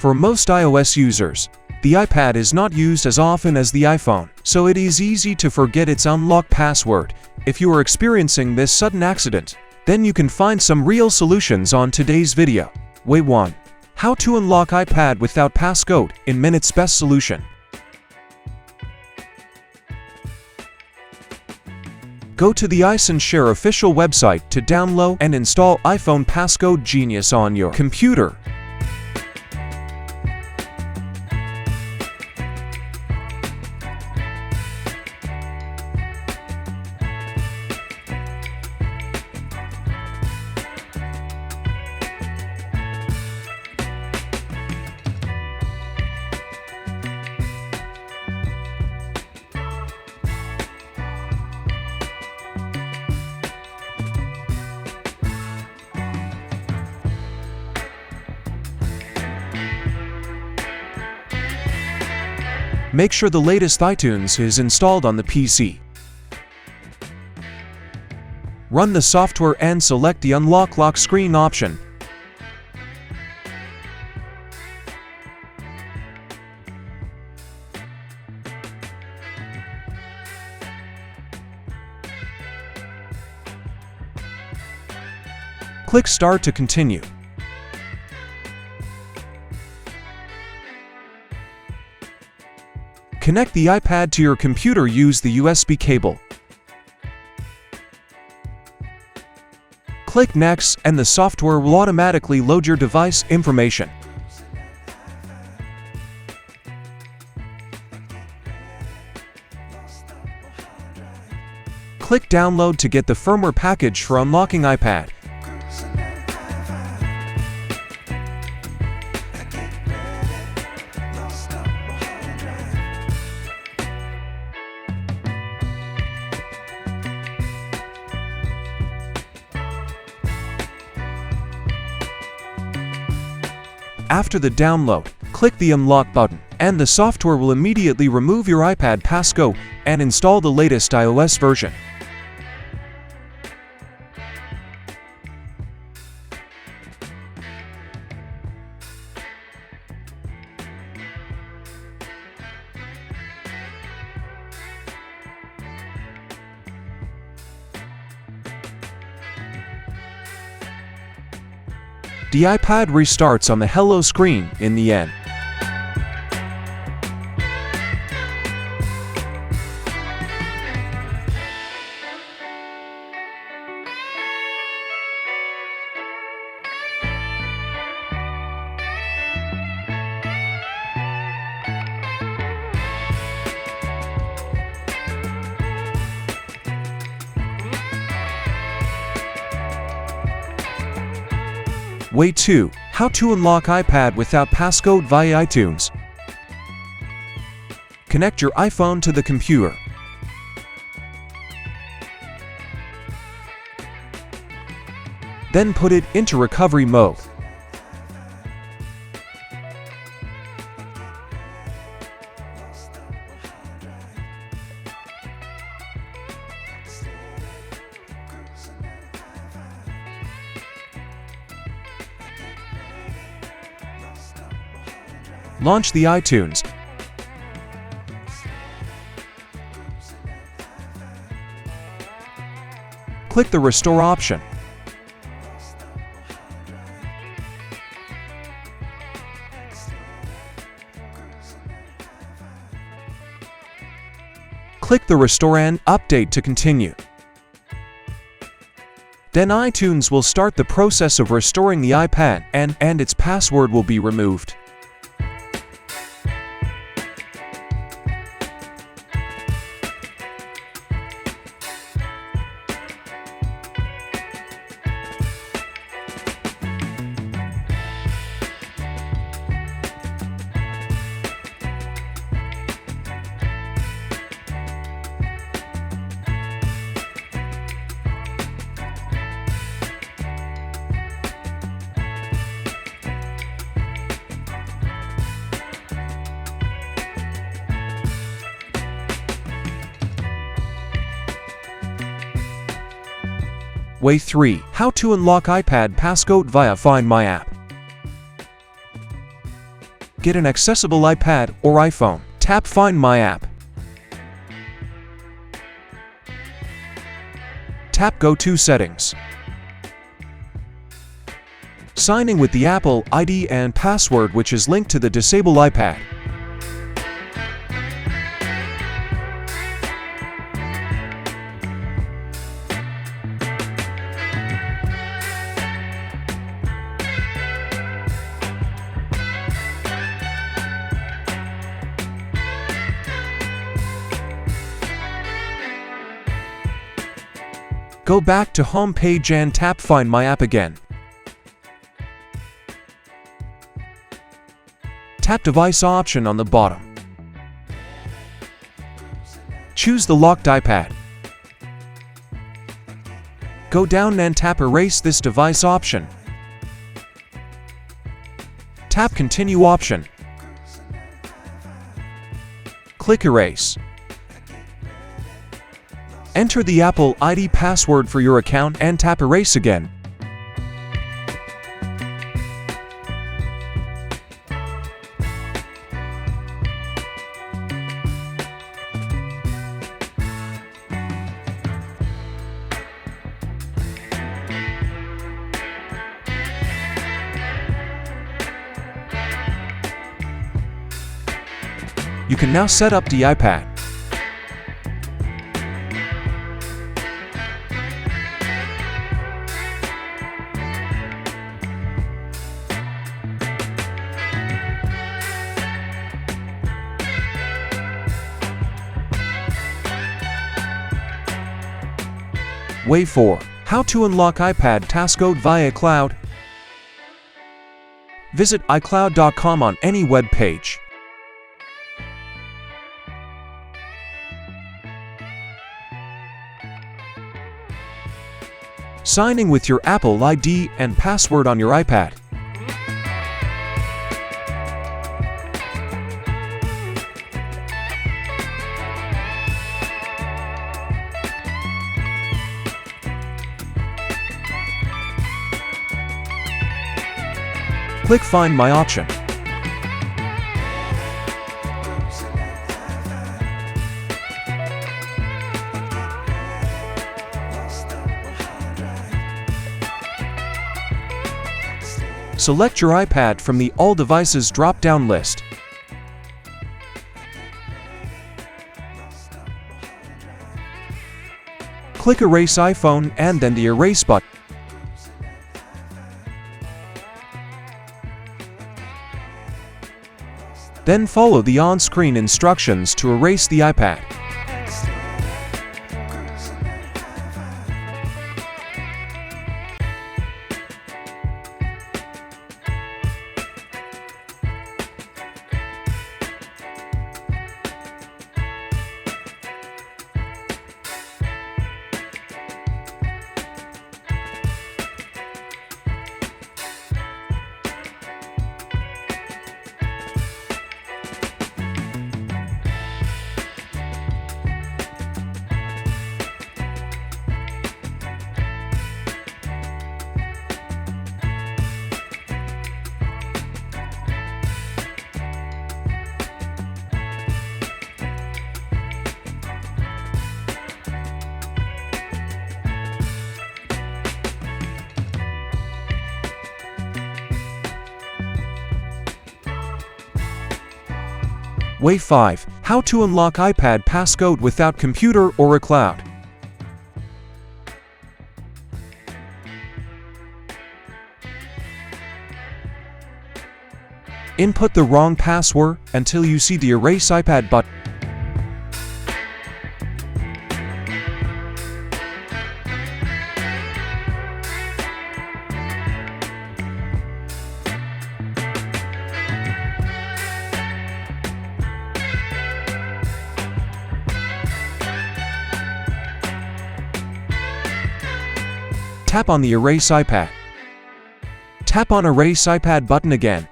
For most iOS users, the iPad is not used as often as the iPhone, so it is easy to forget its unlock password. If you are experiencing this sudden accident, then you can find some real solutions on today's video. Way 1. How to unlock iPad without passcode in minutes. Best solution. Go to the iSendShare official website to download and install iPhone Passcode Genius on your computer. Make sure the latest iTunes is installed on the PC. Run the software and select the Unlock Lock Screen option. Click Start to continue. Connect the iPad to your computer. Use the USB cable. Click Next and the software will automatically load your device information. Click Download to get the firmware package for unlocking iPad. After the download, click the Unlock button, and the software will immediately remove your iPad passcode and install the latest iOS version. The iPad restarts on the Hello screen in the end. Way 2. How to unlock iPad without passcode via iTunes. Connect your iPhone to the computer. Then put it into recovery mode. Launch the iTunes. Click the Restore option. Click the Restore and Update to continue. Then iTunes will start the process of restoring the iPad and its password will be removed. Way 3. How to unlock iPad passcode via Find My app. get an accessible iPad or iPhone. Tap Find My App. Tap Go to Settings. Signing with the Apple ID and password which is linked to the disabled iPad. Go back to home page and tap Find My App again. Tap Device option on the bottom. Choose the locked iPad. Go down and tap Erase this device option. Tap Continue option. Click Erase. Enter the Apple ID password for your account and tap Erase again. You can now set up the iPad. Way 4. How to unlock iPad Passcode via cloud. Visit iCloud.com on any web page. Signing with your Apple ID and password on your iPad. Click Find My option. Select your iPad from the All Devices drop-down list. Click Erase iPhone and then the Erase button. Then follow the on-screen instructions to erase the iPad. Way 5. How to unlock iPad Passcode without computer or a cloud. Input the wrong password until you see the Erase iPad button. Tap on the Erase iPad. Tap on Erase iPad button again.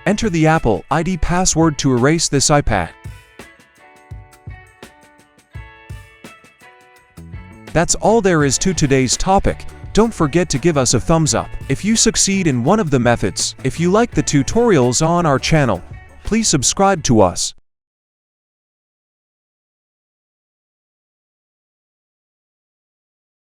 Enter the Apple ID password to erase this iPad. That's all there is to today's topic. Don't forget to give us a thumbs up if you succeed in one of the methods. If you like the tutorials on our channel, please subscribe to us.